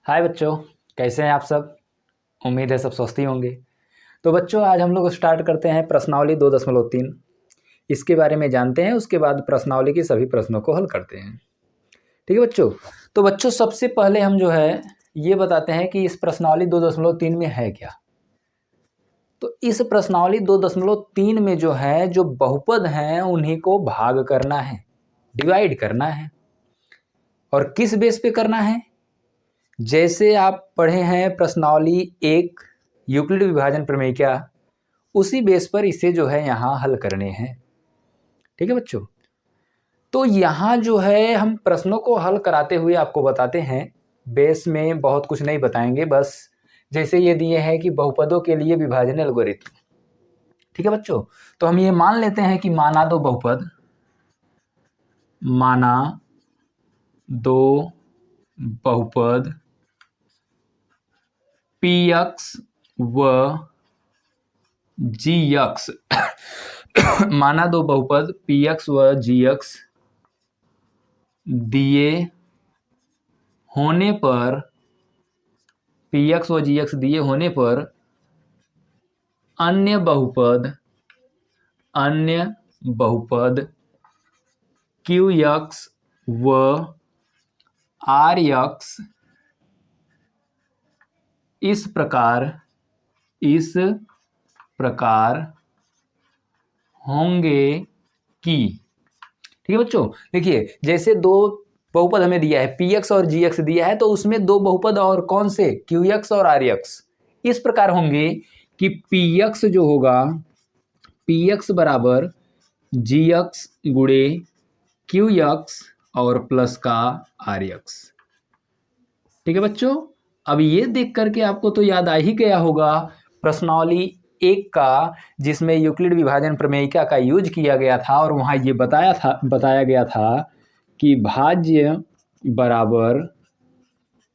हाय बच्चों, कैसे हैं आप सब। उम्मीद है सब स्वस्थ ही होंगे। तो बच्चों, आज हम लोग स्टार्ट करते हैं प्रश्नावली 2.3। इसके बारे में जानते हैं, उसके बाद प्रश्नावली के सभी प्रश्नों को हल करते हैं। ठीक है बच्चों। तो बच्चों, सबसे पहले हम जो है ये बताते हैं कि इस प्रश्नावली 2.3 में है क्या। तो इस प्रश्नावली 2.3 में जो है, जो बहुपद हैं उन्हीं को भाग करना है, डिवाइड करना है। और किस बेस पे करना है? जैसे आप पढ़े हैं प्रश्नावली 1 यूक्लिड विभाजन प्रमेय क्या, उसी बेस पर इसे जो है यहाँ हल करने हैं। ठीक है बच्चों। तो यहाँ जो है हम प्रश्नों को हल कराते हुए आपको बताते हैं, बेस में बहुत कुछ नहीं बताएंगे, बस जैसे ये दिए हैं कि बहुपदों के लिए विभाजन एल्गोरिथम। ठीक है बच्चों। तो हम ये मान लेते हैं कि माना दो बहुपद, माना दो बहुपद px व gx माना दो बहुपद px व gx दिए होने पर, px व gx दिए होने पर अन्य बहुपद qx व rx इस प्रकार होंगे कि। ठीक है बच्चों। देखिए, जैसे दो बहुपद हमें दिया है, px और gx दिया है, तो उसमें दो बहुपद और कौन से, qx और rx इस प्रकार होंगे कि px जो होगा, px बराबर gx गुणे qx और प्लस का rx। ठीक है बच्चों। अब ये देख करके आपको तो याद आ ही गया होगा प्रश्नावली 1 का, जिसमें यूक्लिड विभाजन प्रमेयिका का यूज किया गया था, और वहाँ ये बताया गया था कि भाज्य बराबर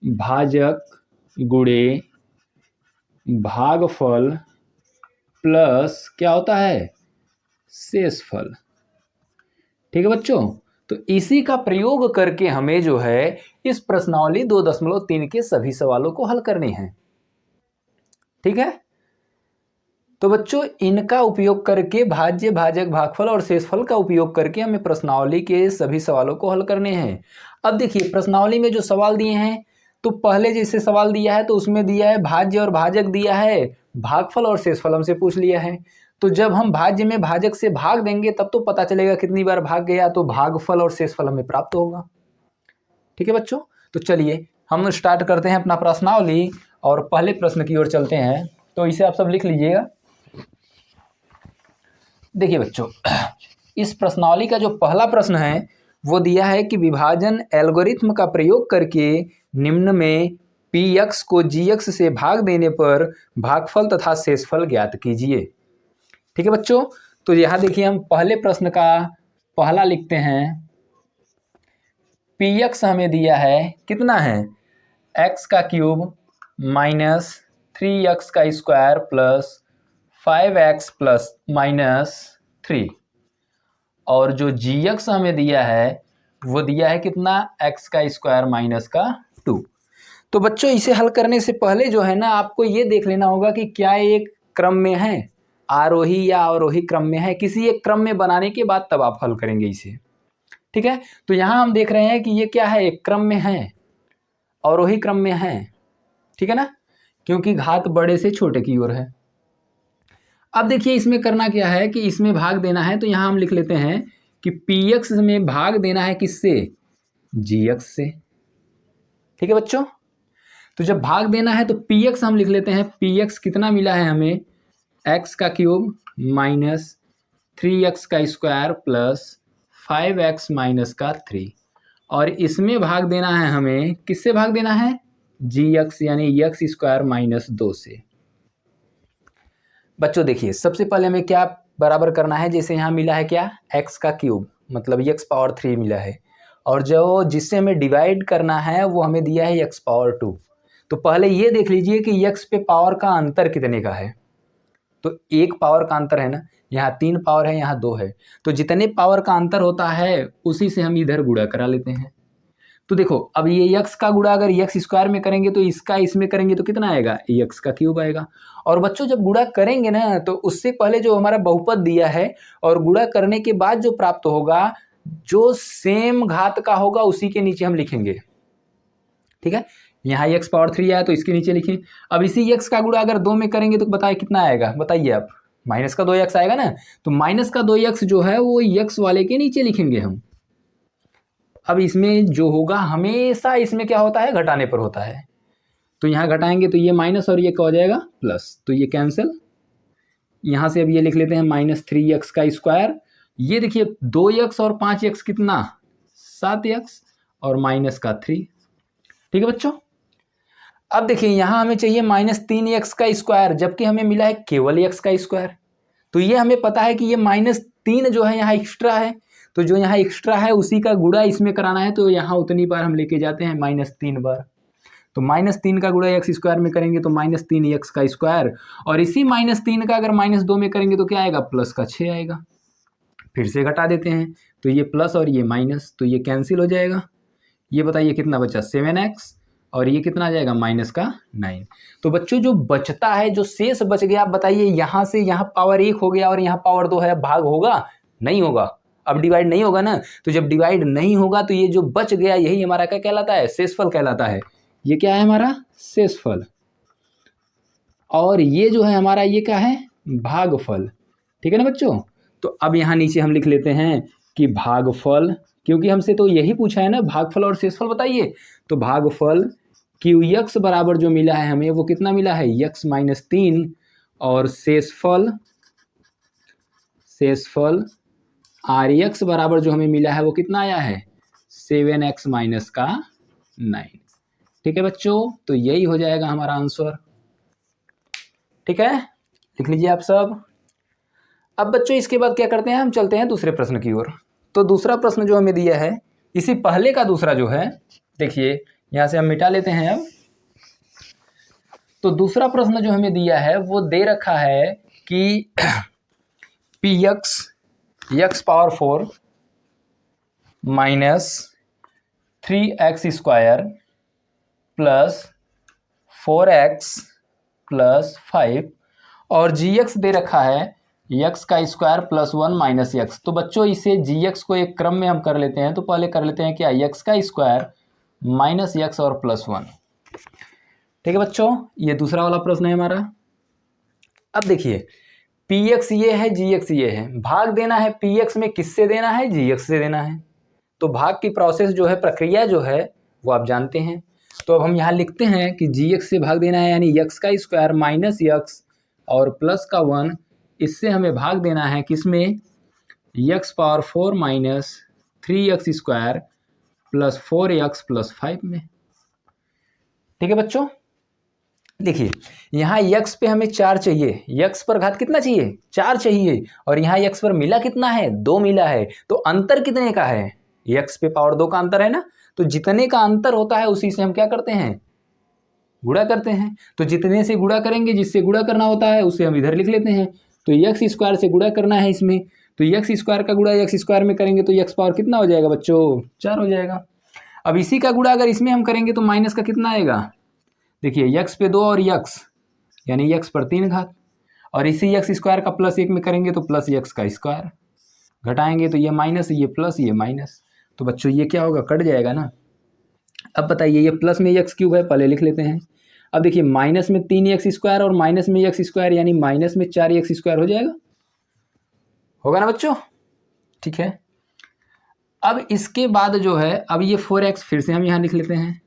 भाजक गुणे भागफल प्लस क्या होता है, शेषफल। ठीक है बच्चों। तो इसी का प्रयोग करके हमें जो है इस प्रश्नावली 2.3 के सभी सवालों को हल करने हैं। ठीक है। तो बच्चों, इनका उपयोग करके, भाज्य, भाजक, भागफल और शेषफल का उपयोग करके हमें प्रश्नावली के सभी सवालों को हल करने हैं। अब देखिए, प्रश्नावली में जो सवाल दिए हैं, तो पहले जैसे सवाल दिया है तो उसमें दिया है भाज्य और भाजक दिया है, भागफल और शेषफल हमसे पूछ लिया है। तो जब हम भाज्य में भाजक से भाग देंगे तब तो पता चलेगा कितनी बार भाग गया, तो भागफल और शेषफल हमें प्राप्त होगा। ठीक है बच्चों। तो चलिए हम स्टार्ट करते हैं अपना प्रश्नावली और पहले प्रश्न की ओर चलते हैं। तो इसे आप सब लिख लीजिएगा। देखिए बच्चों, इस प्रश्नावली का जो पहला प्रश्न है वो दिया है कि विभाजन एल्गोरिथम का प्रयोग करके निम्न में px को gx से भाग देने पर भागफल तथा शेषफल ज्ञात कीजिए। ठीक है बच्चों। तो यहाँ देखिए, हम पहले प्रश्न का पहला लिखते हैं। px हमें दिया है, कितना है, x का क्यूब माइनस 3x का square plus 5x plus minus 3, और जो gx हमें दिया है वो दिया है कितना, x का स्क्वायर माइनस का 2। तो बच्चों, इसे हल करने से पहले जो है ना, आपको ये देख लेना होगा कि क्या एक क्रम में है, आरोही या अवरोही क्रम में है। किसी एक क्रम में बनाने के बाद तब आप हल करेंगे इसे। ठीक है। तो यहाँ हम देख रहे हैं कि ये क्या है, एक क्रम में है, अवरोही क्रम में है। ठीक है ना, क्योंकि घात बड़े से छोटे की ओर है। अब देखिए, इसमें करना क्या है कि इसमें भाग देना है, तो यहाँ हम लिख लेते हैं कि px में भाग देना है किससे, gx से। ठीक है बच्चों। तो जब भाग देना है तो px हम लिख लेते हैं, px कितना मिला है हमें, x का क्यूब माइनस 3x का स्क्वायर प्लस 5x माइनस का 3, और इसमें भाग देना है हमें, किससे भाग देना है, gx यानी x स्क्वायर माइनस 2 से। बच्चों देखिए, सबसे पहले हमें क्या बराबर करना है, जैसे यहाँ मिला है क्या, x का क्यूब मतलब x पावर 3 मिला है, और जो जिससे हमें डिवाइड करना है वो हमें दिया है x पावर 2। तो पहले ये देख लीजिए कि x पे पावर का अंतर कितने का है। तो एक पावर का अंतर है ना, यहाँ 3 पावर है, यहाँ 2 है, तो जितने पावर का अंतर होता है उसी से हम इधर गुणा करा लेते हैं। तो देखो अब ये यक्स का गुणा अगर यक्स स्क्वायर में करेंगे तो इसका इसमें करेंगे तो कितना आएगा, यक्स का क्यूब आएगा। और बच्चों जब गुणा करेंगे ना तो उससे पहले जो हमारा बहुपद दिया है और गुणा करने के बाद जो प्राप्त होगा जो सेम घात का होगा उसी के नीचे हम लिखेंगे। ठीक है, यहाँ x पावर 3 आया तो इसके नीचे लिखें। अब इसी x का गुणा अगर 2 में करेंगे तो बताइए कितना आएगा, बताइए आप, माइनस का 2x आएगा ना, तो माइनस का 2x जो है वो x वाले के नीचे लिखेंगे हम। अब इसमें जो होगा हमेशा इसमें क्या होता है, घटाने पर होता है, तो यहाँ घटाएंगे तो ये माइनस और ये क्या हो जाएगा प्लस, तो ये कैंसिल। यहाँ से अब ये लिख लेते हैं -3x का स्क्वायर, ये देखिए 2x और 5x कितना 7x और माइनस का 3। ठीक है बच्चों, अब देखिए यहाँ हमें चाहिए -3x का स्क्वायर जबकि हमें मिला है केवल x का स्क्वायर, तो ये हमें पता है कि ये -3 जो है यहाँ एक्स्ट्रा है, तो जो यहाँ एक्स्ट्रा है उसी का गुणा इसमें कराना है, तो यहाँ उतनी बार हम लेके जाते हैं -3 बार, तो -3 का गुणा x स्क्वायर में करेंगे तो -3x का स्क्वायर, और इसी -3 का अगर -2 में करेंगे तो क्या आएगा, प्लस का 6 आएगा। फिर से घटा देते हैं तो ये प्लस और ये माइनस, तो ये कैंसिल हो जाएगा। ये बताइए कितना बचा 7x, और ये कितना आ जाएगा माइनस का 9। तो बच्चों जो बचता है, जो शेष बच गया, आप बताइए यहाँ से यहाँ पावर 1 हो गया और यहाँ पावर 2 है, भाग होगा नहीं होगा, अब डिवाइड नहीं होगा ना, तो जब डिवाइड नहीं होगा तो ये जो बच गया यही हमारा क्या कहलाता है, शेषफल कहलाता है। ये क्या है हमारा शेषफल, और ये जो है हमारा ये क्या है भागफल। ठीक है ना बच्चों, तो अब यहाँ नीचे हम लिख लेते हैं कि भागफल, क्योंकि हमसे तो यही पूछा है ना भागफल और शेषफल बताइए, तो भागफल QX बराबर जो मिला है हमें वो कितना मिला है x - 3, और शेषफल RX बराबर जो हमें मिला है वो कितना आया है 7x - 9। ठीक है बच्चों, तो यही हो जाएगा हमारा आंसर। ठीक है, लिख लीजिए आप सब। अब बच्चों इसके बाद क्या करते हैं, हम चलते हैं दूसरे प्रश्न की ओर। तो दूसरा प्रश्न जो हमें दिया है, इसी पहले का दूसरा जो है, देखिए यहाँ से हम मिटा लेते हैं अब। तो दूसरा प्रश्न जो हमें दिया है वो दे रखा है कि px x power 4 minus 3x square plus 4x plus 5 और gx दे रखा है x का स्क्वायर प्लस 1 माइनस x। तो बच्चों इसे gx को एक क्रम में हम कर लेते हैं, तो पहले कर लेते हैं क्या x का स्क्वायर माइनस x और प्लस 1। ठीक है बच्चों, ये दूसरा वाला प्रश्न है हमारा। अब देखिए px ये है, gx ये है, भाग देना है px में किससे देना है, gx से देना है। तो भाग की प्रोसेस जो है, प्रक्रिया जो है वो आप जानते हैं। तो अब हम यहाँ लिखते हैं कि gx से भाग देना है, यानी x का स्क्वायर माइनस x और प्लस का 1, इससे हमें भाग देना है किसमें, x power 4 minus 3x square plus 4x plus 5 में। ठीक है बच्चों, देखिए यहाँ x पे हमें 4 चाहिए, x पर घात कितना चाहिए 4 चाहिए, और यहाँ x पर मिला कितना है 2 मिला है, तो अंतर कितने का है, x पे पावर 2 का अंतर है ना, तो जितने का अंतर होता है उसी से हम क्या करते हैं गुणा करते हैं। तो जितने से गुणा करेंगे, जिससे गुणा करना होता है उसे हम इधर लिख लेते हैं। तो x स्क्वायर से गुणा करना है इसमें, तो x स्क्वायर का गुणा x स्क्वायर में करेंगे तो x पावर कितना हो जाएगा बच्चों 4 हो जाएगा। अब इसी का गुणा अगर इसमें हम करेंगे तो माइनस का कितना आएगा, देखिए x पे 2 और x यानी x पर 3 घात, और इसी x स्क्वायर का प्लस 1 में करेंगे तो प्लस x का स्क्वायर, घटाएंगे तो ये माइनस, ये प्लस, ये माइनस, तो बच्चों ये क्या होगा कट जाएगा ना। अब बताइए ये प्लस में x क्यूब है, पहले लिख लेते हैं। अब देखिए माइनस में 3x स्क्वायर और माइनस में x स्क्वायर यानी माइनस में 4x स्क्वायर हो जाएगा, होगा ना बच्चों। ठीक है, अब इसके बाद जो है, अब ये 4x फिर से हम यहाँ लिख लेते हैं।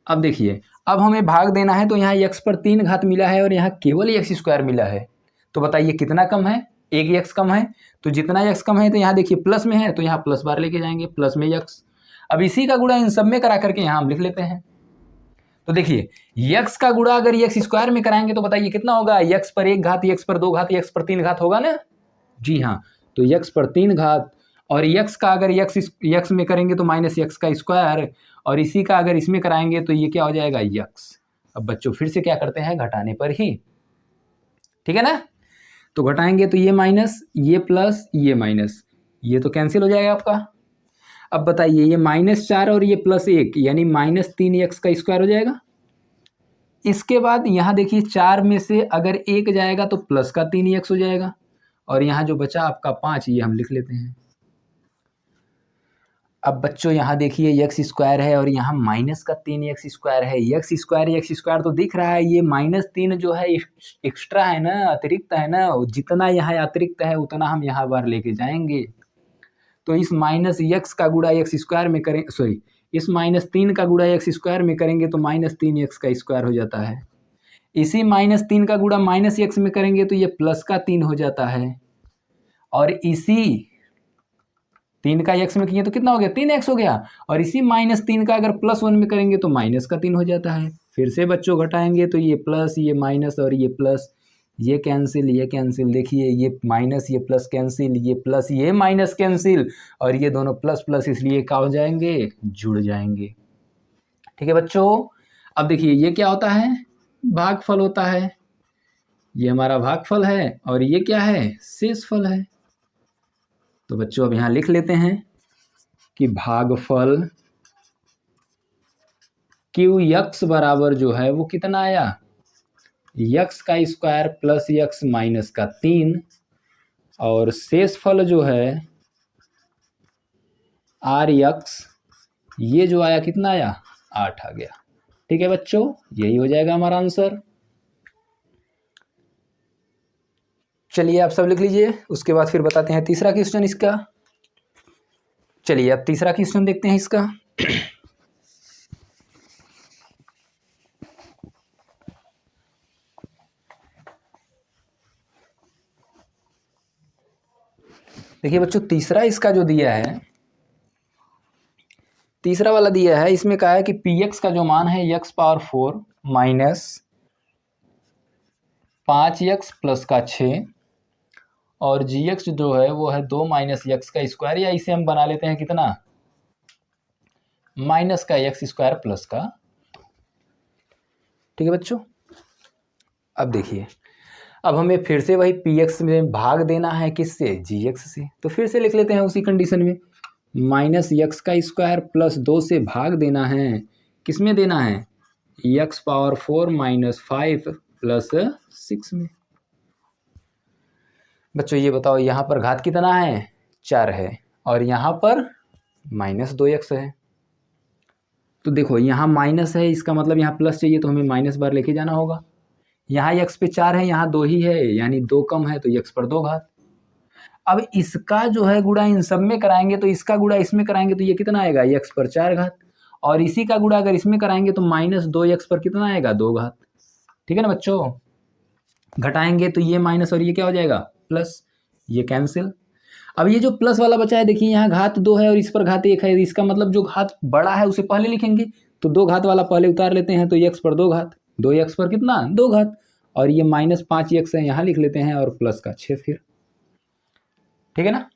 अब देखिए अब हमें भाग देना है, तो यहाँ x पर 3 घात मिला है और यहाँ केवल x स्क्वायर मिला है, तो बताइए कितना कम है, एक x कम है, तो जितना x कम है तो यहाँ देखिए प्लस में है तो यहाँ प्लस बार लेके जाएंगे, प्लस में x। अब इसी का गुणा इन सब में करा करके यहाँ हम लिख लेते हैं। तो देखिए x का गुणा अगर x स्क्वायर में कराएंगे तो बताइए कितना होगा, x पर 1 घात, x पर 2 घात, x पर 3 घात होगा ना, जी हाँ, तो x पर 3 घात, और x का अगर x में करेंगे तो माइनस x का स्क्वायर, और इसी का अगर इसमें कराएंगे तो ये क्या हो जाएगा x। अब बच्चों फिर से क्या करते हैं घटाने पर ही, ठीक है ना, तो घटाएंगे तो ये माइनस, ये प्लस, ये माइनस, ये तो कैंसिल हो जाएगा आपका। अब बताइए ये -4 और ये +1 यानी -3x का स्क्वायर हो जाएगा। इसके बाद यहाँ देखिए 4 में से अगर 1 जाएगा तो प्लस का 3x हो जाएगा और यहाँ जो बचा आपका 5 ये हम लिख लेते हैं। अब बच्चों यहाँ देखिए एक्स स्क्वायर है और यहाँ माइनस का 3x² है। एक्स स्क्वायर तो दिख रहा है, ये -3 जो है एक्स्ट्रा है ना, अतिरिक्त है ना, जितना यहाँ अतिरिक्त है उतना हम यहाँ बार लेके जाएंगे। तो इस -x का गुणा x² में करें, सॉरी इस -3 का गुणा x² में करेंगे तो -3x का स्क्वायर हो जाता है। इसी -3 का गुणा -x में करेंगे तो ये प्लस का 3 हो जाता है और इसी 3 का x में किए तो कितना हो गया 3x हो गया और इसी -3 का अगर +1 में करेंगे तो माइनस का 3 हो जाता है। फिर से बच्चों घटाएंगे तो ये प्लस ये माइनस और ये प्लस, ये कैंसिल, देखिए ये माइनस ये प्लस कैंसिल, ये प्लस ये माइनस कैंसिल और ये दोनों प्लस प्लस इसलिए क्या हो जाएंगे, जुड़ जाएंगे। ठीक है बच्चों। अब देखिए ये क्या होता है, भागफल होता है। ये हमारा भागफल है और ये क्या है, शेषफल है। तो बच्चों अब यहाँ लिख लेते हैं कि भागफल QX बराबर जो है वो कितना आया, x का स्क्वायर प्लस x माइनस का 3 और शेषफल जो है RX ये जो आया कितना आया 8 आ गया। ठीक है बच्चों, यही हो जाएगा हमारा आंसर। चलिए आप सब लिख लीजिए, उसके बाद फिर बताते हैं तीसरा क्वेश्चन इसका। चलिए अब तीसरा क्वेश्चन देखते हैं इसका। देखिए बच्चों तीसरा इसका जो दिया है, तीसरा वाला दिया है, इसमें कहा है कि px का जो मान है x⁴ माइनस 5x प्लस का 6 और gx जो है वो है 2 माइनस x का स्क्वायर, या इसे हम बना लेते हैं कितना माइनस का x² प्लस का। ठीक है बच्चों। अब देखिए अब हमें फिर से वही px में भाग देना है, किससे, gx से। तो फिर से लिख लेते हैं उसी कंडीशन में, -x² प्लस 2 से भाग देना है, किसमें देना है, x⁴ माइनस 5 प्लस 6 में। बच्चों ये बताओ यहाँ पर घात कितना है 4 है और यहाँ पर -2x है। तो देखो यहाँ माइनस है, इसका मतलब यहाँ प्लस चाहिए तो हमें माइनस बार लेके जाना होगा। यहाँ x पे 4 है, यहाँ 2 ही है, यानी 2 कम है तो x पर 2 घात। अब इसका जो है गुणा इन सब में कराएंगे तो इसका गुणा इसमें कराएंगे तो ये कितना आएगा, x पर 4 घात, और इसी का गुणा अगर इसमें कराएंगे तो -2x पर कितना आएगा 2 घात। ठीक है ना बच्चों। घटाएंगे तो ये माइनस और ये क्या हो जाएगा प्लस, ये कैंसिल। अब ये जो प्लस वाला बचा है देखिए यहाँ घात 2 है और इस पर घात 1 है, इसका मतलब जो घात बड़ा है उसे पहले लिखेंगे, तो 2 घात वाला पहले उतार लेते हैं तो x पर 2 घात, 2x पर कितना 2 घात, और ये -5x है यहाँ लिख लेते हैं और प्लस का 6 फिर। ठीक है ना।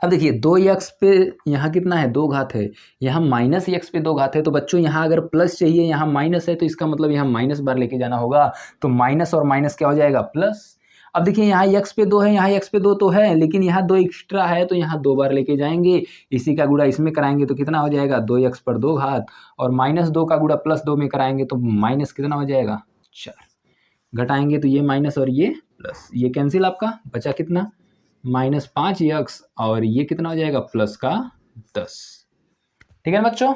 अब देखिए 2x पे यहाँ कितना है 2 घात है, यहाँ -x पे 2 घात है, तो बच्चों यहाँ अगर प्लस चाहिए यहाँ माइनस है तो इसका मतलब यहाँ माइनस बार लेके जाना होगा, तो माइनस और माइनस क्या हो जाएगा प्लस। अब देखिए यहाँ x पे 2 है, यहाँ x पे 2 तो है लेकिन यहाँ 2 एक्स्ट्रा है तो यहाँ 2 बार लेके जाएंगे, इसी का गुणा इसमें कराएंगे तो कितना हो जाएगा 2x पर 2 घात, और -2 का गुणा +2 में कराएंगे तो माइनस कितना हो जाएगा 4। घटाएंगे तो ये माइनस और ये प्लस, ये कैंसिल, आपका बचा कितना -5x और ये कितना हो जाएगा प्लस का 10। ठीक है ना बच्चों।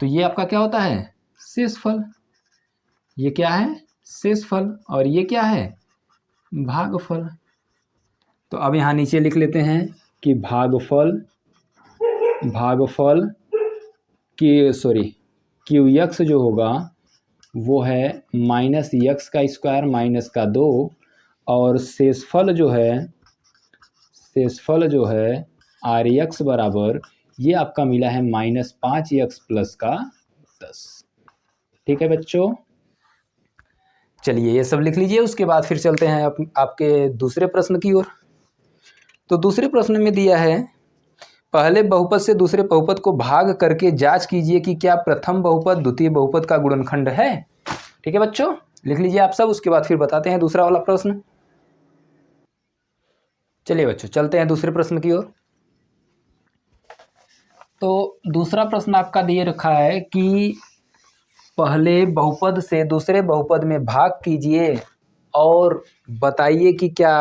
तो ये आपका क्या होता है शेषफल, ये क्या है शेषफल और ये क्या है भागफल। तो अब यहाँ नीचे लिख लेते हैं कि भागफल QX जो होगा वो है -x² माइनस का 2 और शेषफल जो है RX बराबर ये आपका मिला है -5x प्लस का 10। ठीक है बच्चों। चलिए ये सब लिख लीजिए, उसके बाद फिर चलते हैं आपके दूसरे प्रश्न की ओर। तो दूसरे प्रश्न में दिया है पहले बहुपद से दूसरे बहुपद को भाग करके जांच कीजिए कि क्या प्रथम बहुपद द्वितीय बहुपद का गुणनखंड है। ठीक है बच्चों, लिख लीजिए आप सब, उसके बाद फिर बताते हैं दूसरा वाला प्रश्न। चलिए बच्चों चलते हैं दूसरे प्रश्न की ओर। तो दूसरा प्रश्न आपका दिए रखा है कि पहले बहुपद से दूसरे बहुपद में भाग कीजिए और बताइए कि क्या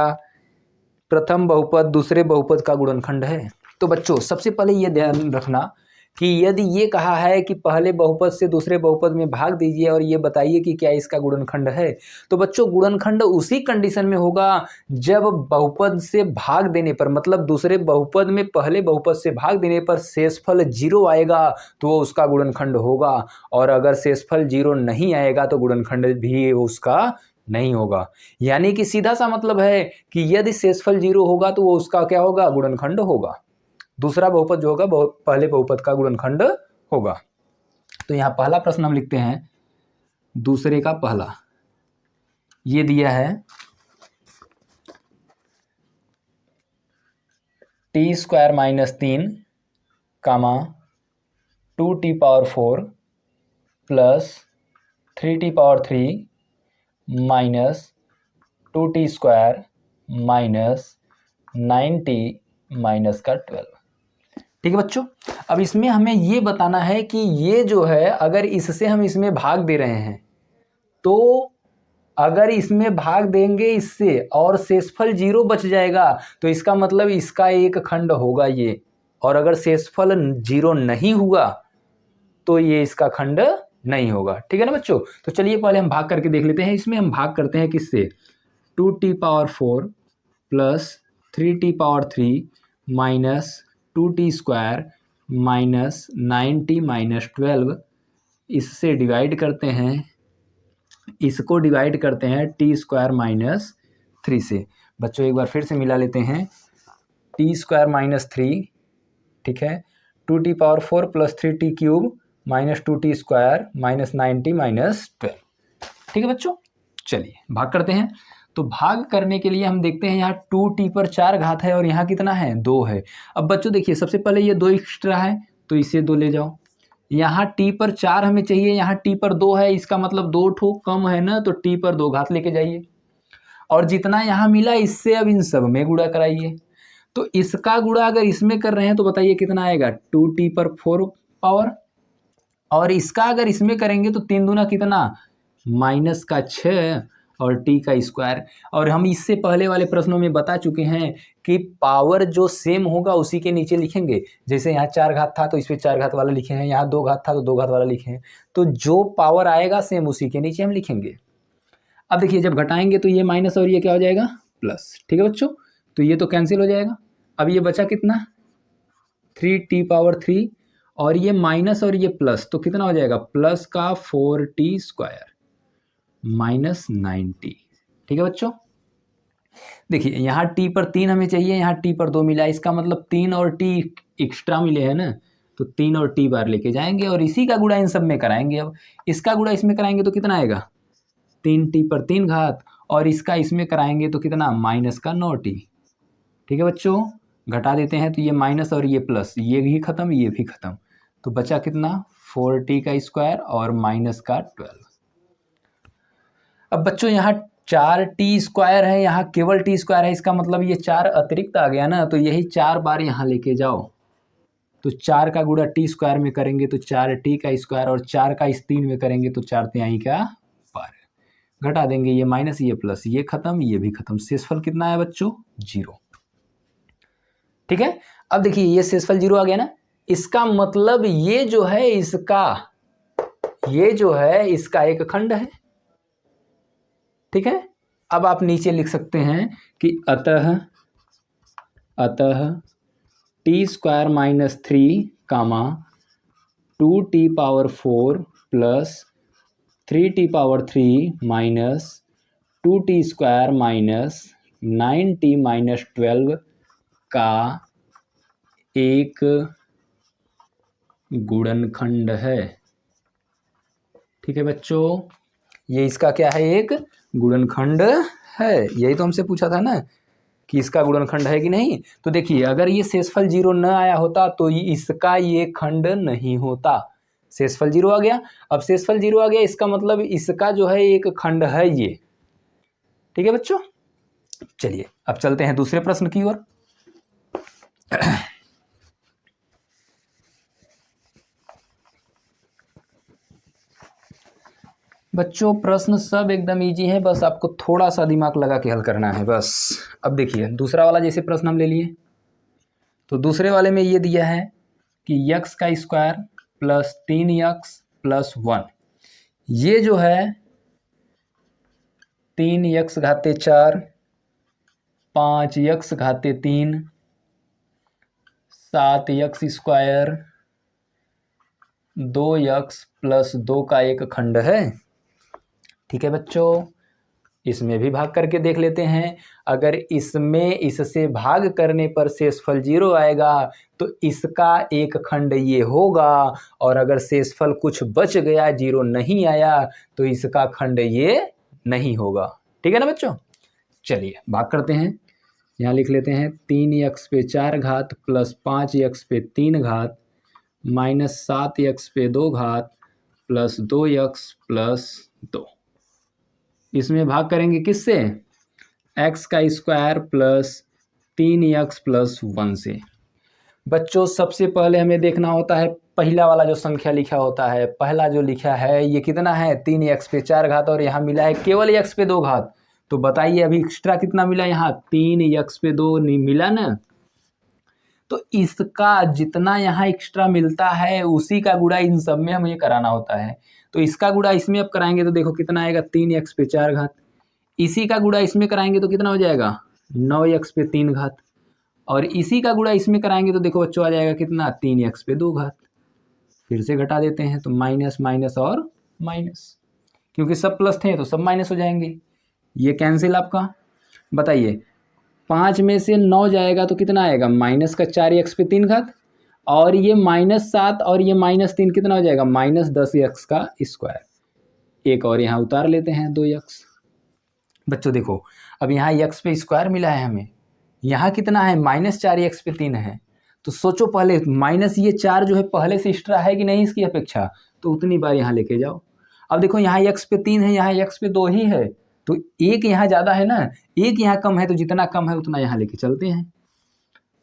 प्रथम बहुपद दूसरे बहुपद का गुणनखंड है। तो बच्चों सबसे पहले ये ध्यान रखना कि यदि ये कहा है कि पहले बहुपद से दूसरे बहुपद में भाग दीजिए और ये बताइए कि क्या इसका गुणनखंड है, तो बच्चों गुणनखंड उसी कंडीशन में होगा जब बहुपद से भाग देने पर, मतलब दूसरे बहुपद में पहले बहुपद से भाग देने पर शेषफल 0 आएगा तो वो उसका गुणनखंड होगा, और अगर शेषफल 0 नहीं आएगा तो गुणनखंड भी उसका नहीं होगा। यानी कि सीधा सा मतलब है कि यदि शेषफल 0 होगा तो वो उसका क्या होगा, गुणनखंड होगा। दूसरा बहुपद जो होगा पहले बहुपद का गुणनखंड होगा। तो यहाँ पहला प्रश्न हम लिखते हैं, दूसरे का पहला ये दिया है t² - 3, 2t⁴ plus 3t⁴ minus 2t² minus 9t minus का 12। ठीक है बच्चों, अब इसमें हमें ये बताना है कि ये जो है अगर इससे हम इसमें भाग दे रहे हैं तो अगर इसमें भाग देंगे इससे और शेषफल 0 बच जाएगा तो इसका मतलब इसका एक खंड होगा ये, और अगर शेषफल 0 नहीं हुआ तो ये इसका खंड नहीं होगा। ठीक है ना बच्चों, तो चलिए पहले हम भाग करके देख लेते हैं। इसमें हम भाग करते हैं किससे, 2t⁴ plus 3t⁴ minus 2t² minus 9t minus 12, इससे डिवाइड करते हैं, इसको डिवाइड करते हैं t² - 3 से। बच्चों एक बार फिर से मिला लेते हैं, t² - 3, ठीक है, 2t⁴ plus 3t³ minus 2t² minus 9t minus 12। ठीक है बच्चों, चलिए भाग करते हैं। तो भाग करने के लिए हम देखते हैं यहाँ 2t पर 4 घात है और यहाँ कितना है, 2 है। अब बच्चों देखिए सबसे पहले ये 2 एक्स्ट्रा है तो इसे 2 ले जाओ। यहाँ t पर 4 हमें चाहिए, यहाँ t पर 2 है, इसका मतलब 2 ठो कम है ना, तो t पर 2 घात लेके जाइए और जितना यहाँ मिला इससे अब इन सब में गुणा कराइए। तो इसका गुणा अगर इसमें कर रहे हैं तो बताइए कितना आएगा, 2t पर 4 पावर, और इसका अगर इसमें करेंगे तो 3 दूना कितना, माइनस का 6 और t का स्क्वायर। और हम इससे पहले वाले प्रश्नों में बता चुके हैं कि पावर जो सेम होगा उसी के नीचे लिखेंगे। जैसे यहाँ 4 घात था तो इस पर 4 घात वाला लिखे हैं, यहाँ 2 घात था तो 2 घात वाला लिखे हैं, तो जो पावर आएगा सेम उसी के नीचे हम लिखेंगे। अब देखिए जब घटाएंगे तो ये माइनस और ये क्या हो जाएगा, प्लस। ठीक है बच्चों, तो ये तो कैंसिल हो जाएगा। अब ये बचा कितना, 3t⁴ और ये माइनस और ये प्लस, तो कितना हो जाएगा, प्लस का 4t² माइनस 9t। ठीक है बच्चों, देखिए यहाँ t पर 3 हमें चाहिए, यहाँ t पर 2 मिला, इसका मतलब 3 और t एक्स्ट्रा मिले हैं ना, तो 3 और t बार लेके जाएंगे और इसी का गुणा इन सब में कराएंगे। अब इसका गुणा इसमें कराएंगे तो कितना आएगा, 3t पर 3 घात, और इसका इसमें कराएंगे तो कितना, माइनस का 9t। ठीक है बच्चों, घटा देते हैं तो ये माइनस और ये प्लस, ये भी खत्म ये भी खत्म, तो बचा कितना, 4t का स्क्वायर और माइनस का 12। अब बच्चों यहाँ 4t² है, यहाँ केवल t² है, इसका मतलब ये 4 अतिरिक्त आ गया ना, तो यही 4 बार यहाँ लेके जाओ। तो 4 का गुणा t² में करेंगे तो 4t का स्क्वायर, और 4 का इस 3 में करेंगे तो 4 तिहाई का 12। घटा देंगे, ये माइनस ये प्लस, ये खत्म ये भी खत्म, शेषफल कितना है बच्चों, 0। ठीक है, अब देखिए ये शेषफल 0 आ गया ना, इसका मतलब ये जो है इसका एक खंड है। ठीक है, अब आप नीचे लिख सकते हैं कि अतः t² - 3, 2t⁴ plus 3t⁴ minus 2t² minus 9t minus 12 का एक गुणनखंड है। ठीक है बच्चों, ये इसका क्या है, एक गुणनखंड है। यही तो हमसे पूछा था ना कि इसका गुणनखंड है कि नहीं। तो देखिए अगर ये शेषफल 0 न आया होता तो इसका ये खंड नहीं होता। शेषफल 0 आ गया, अब शेषफल 0 आ गया इसका मतलब इसका जो है एक खंड है ये। ठीक है बच्चों, चलिए अब चलते हैं दूसरे प्रश्न की ओर। बच्चों प्रश्न सब एकदम इजी है, बस आपको थोड़ा सा दिमाग लगा के हल करना है बस। अब देखिए दूसरा वाला जैसे प्रश्न हम ले लिए, तो दूसरे वाले में ये दिया है कि यक्स का स्क्वायर प्लस 3x प्लस 1, ये जो है 3x घाते 4, 5x घाते 3, 7x square 2x plus 2 का एक खंड है। ठीक है बच्चों, इसमें भी भाग करके देख लेते हैं। अगर इसमें इससे भाग करने पर शेषफल 0 आएगा तो इसका एक खंड ये होगा, और अगर शेषफल कुछ बच गया 0 नहीं आया तो इसका खंड ये नहीं होगा। ठीक है ना बच्चों, चलिए भाग करते हैं। यहाँ लिख लेते हैं 3x पे 4 घात प्लस 5x पे 3 घात माइनस 7x पे 2 घात प्लस 2x प्लस 2। इसमें भाग करेंगे किससे, x का स्क्वायर प्लस 3x प्लस 1 से। बच्चों सबसे पहले हमें देखना होता है पहला वाला जो संख्या लिखा होता है, पहला जो लिखा है ये कितना है 3x पे 4 घात, और यहाँ मिला है केवल x पे 2 घात। तो बताइए अभी एक्स्ट्रा कितना मिला, यहाँ 3x पे 2 नहीं मिला ना, तो इसका जितना यहाँ एक्स्ट्रा मिलता है उसी का गुणा इन सब में हमें कराना होता है। तो इसका गुणा इसमें अब कराएंगे तो देखो कितना आएगा 3x पे 4 घात, इसी का गुणा इसमें कराएंगे तो कितना हो जाएगा 9x पे 3 घात, और इसी का गुणा इसमें कराएंगे तो देखो बच्चों आ जाएगा कितना 3x पे 2 घात। फिर से घटा देते हैं तो माइनस माइनस और माइनस, क्योंकि सब प्लस थे तो सब माइनस हो जाएंगे, ये कैंसिल आपका। बताइए 5 में से 9 जाएगा तो कितना आएगा माइनस का 4x पे 3 घात, और ये -7 और ये -3 कितना हो जाएगा -10x का स्क्वायर। एक और यहाँ उतार लेते हैं 2x। बच्चों देखो अब यहाँ x पे स्क्वायर मिला है हमें, यहाँ कितना है -4x पे 3 है, तो सोचो पहले माइनस ये 4 जो है पहले से एक्स्ट्रा है कि नहीं इसकी अपेक्षा, तो उतनी बार यहाँ लेके जाओ। अब देखो यहाँ x पे 3 है, यहाँ x पे 2 ही है, तो एक यहाँ ज़्यादा है ना, एक यहाँ कम है, तो जितना कम है उतना यहाँ लेके चलते हैं।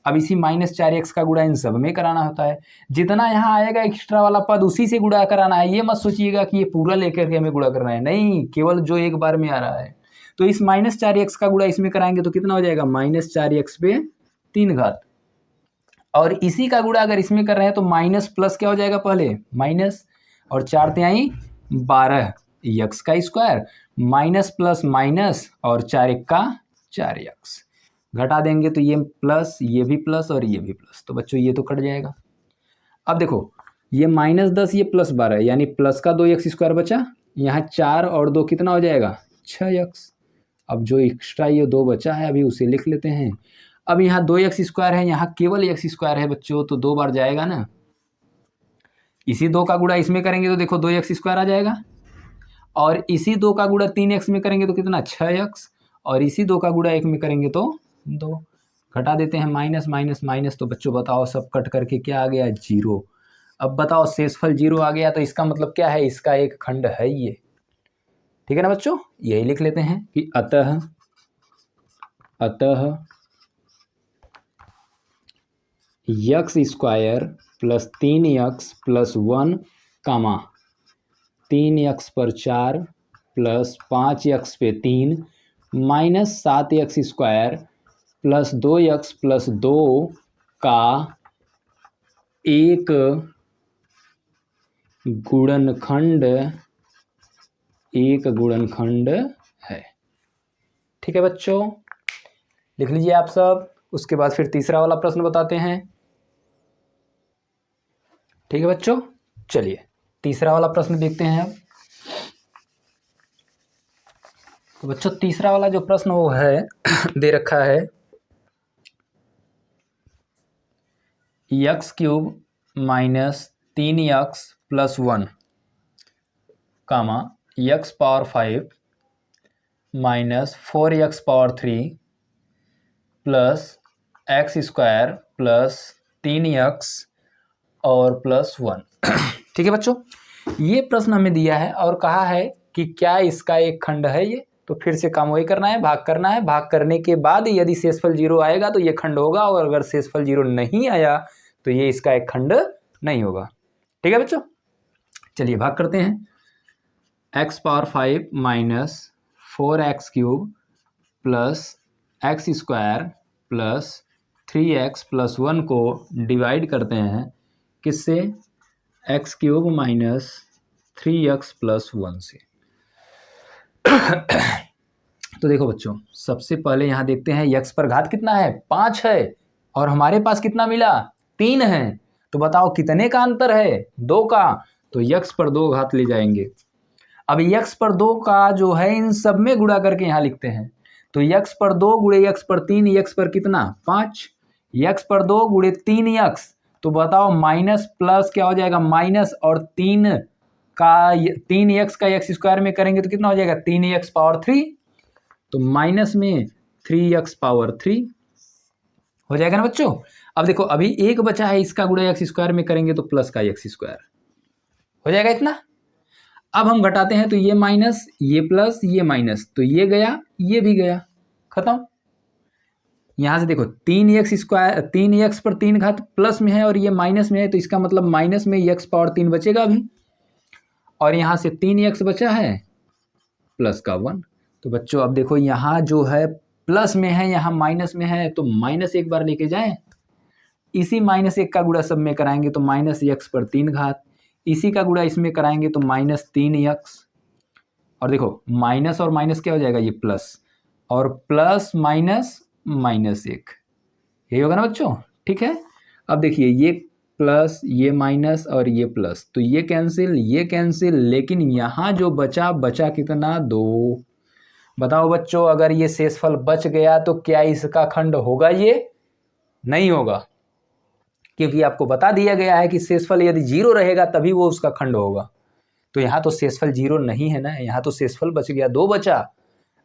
अब इसी -4x का गुणा इन सब में कराना होता है, जितना यहाँ आएगा एक्स्ट्रा वाला पद उसी से गुणा कराना है। ये मत सोचिएगा कि ये पूरा लेकर के हमें गुणा करना है, नहीं, केवल जो एक बार में आ रहा है। तो इस -4x का गुणा इसमें कराएंगे तो कितना हो जाएगा -4x पे 3 घात, और इसी का गुणा अगर इसमें कर रहे हैं तो माइनस प्लस क्या हो जाएगा पहले माइनस, और 4 तिहाई 12 x का स्क्वायर माइनस प्लस माइनस, और 4 1 का 4x, घटा देंगे तो ये प्लस, ये भी प्लस और ये भी प्लस, तो बच्चों ये तो कट जाएगा। अब देखो ये -10 ये +12 यानी प्लस का 2x स्क्वायर बचा, यहाँ 4 और 2 कितना हो जाएगा 6x। अब जो एक्स्ट्रा ये 2 बचा है अभी उसे लिख लेते हैं। अब यहाँ 2x स्क्वायर है, यहाँ केवल x स्क्वायर है बच्चों, तो 2 बार जाएगा ना, इसी 2 का गुणा इसमें करेंगे तो देखो 2x स्क्वायर आ जाएगा, और इसी 2 का गुणा 3x में करेंगे तो कितना 6x, और इसी 2 का गुणा 1 में करेंगे तो 2, घटा देते हैं माइनस माइनस माइनस, तो बच्चों बताओ सब कट करके क्या आ गया 0। अब बताओ शेषफल 0 आ गया तो इसका मतलब क्या है, इसका एक खंड है ये। ठीक है ना बच्चों, यही लिख लेते हैं कि अतः x square plus 3x plus 1 कामा 3x पर 4 प्लस 5x पे 3 minus 7x square plus 2x plus 2 का एक गुणनखंड है। ठीक है बच्चों, लिख लीजिए आप सब। उसके बाद फिर तीसरा वाला प्रश्न बताते हैं। ठीक है बच्चों, चलिए तीसरा वाला प्रश्न देखते हैं अब। तो बच्चों तीसरा वाला जो प्रश्न वो है दे रखा है x³ माइनस 3x प्लस 1 कामा x power 5 minus 4x power 3 plus x square plus 3x और प्लस 1। ठीक है बच्चों, ये प्रश्न हमें दिया है और कहा है कि क्या इसका एक खंड है ये। तो फिर से काम वही करना है, भाग करना है। भाग करने के बाद यदि शेषफल 0 आएगा तो ये खंड होगा, और अगर शेषफल 0 नहीं आया तो ये इसका एक खंड नहीं होगा। ठीक है बच्चों, चलिए भाग करते हैं। X power 5 minus 4x³ plus x square plus 3x+1 को डिवाइड करते हैं किससे, x³ माइनस 3x+1 से। तो देखो बच्चों, सबसे पहले यहाँ देखते हैं x पर घात कितना है, 5 है, और हमारे पास कितना मिला, 3 है। तो बताओ कितने का अंतर है, 2 का। तो x पर 2 घात ले जाएंगे। अब x पर 2 का जो है इन सब में गुणा करके यहाँ लिखते हैं। तो x पर 2 गुणे x पर 3, x पर कितना 5, x पर 2 गुणे 3x। तो बताओ माइनस प्लस क्या हो जाएगा, माइनस, और 3x का x स्क्वायर में करेंगे तो कितना हो जाएगा, 3x पावर 3। तो माइनस में 3x पावर 3 हो जाएगा ना बच्चों। अब देखो अभी एक बचा है, इसका गुणा x स्क्वायर में करेंगे तो प्लस का x स्क्वायर हो जाएगा इतना। अब हम घटाते हैं तो ये माइनस, ये प्लस, ये माइनस, तो ये गया, ये भी गया, खत्म। यहां से देखो 3x स्क्वायर, 3x पर 3 घात प्लस में है और ये माइनस में है, तो इसका मतलब माइनस में x पावर 3 बचेगा अभी, और यहां से 3x बचा है प्लस का 1। तो बच्चों अब देखो यहाँ जो है प्लस में है, यहाँ माइनस में है, तो माइनस एक बार लेके जाएं, इसी -1 का गुणा सब में कराएंगे तो -x पर 3 घात, इसी का गुणा इसमें कराएंगे तो -3x, और देखो माइनस और माइनस क्या हो जाएगा, ये प्लस, और प्लस माइनस -1, यही होगा ना बच्चों। ठीक है, अब देखिए ये प्लस, ये माइनस और ये प्लस, तो ये कैंसिल, लेकिन यहाँ जो बचा कितना, 2। बताओ बच्चों, अगर ये शेषफल बच गया तो क्या इसका खंड होगा, ये नहीं होगा, क्योंकि आपको बता दिया गया है कि शेषफल यदि 0 रहेगा तभी वो उसका खंड होगा। तो यहाँ तो शेषफल 0 नहीं है ना, यहाँ तो शेषफल बच गया, 2 बचा।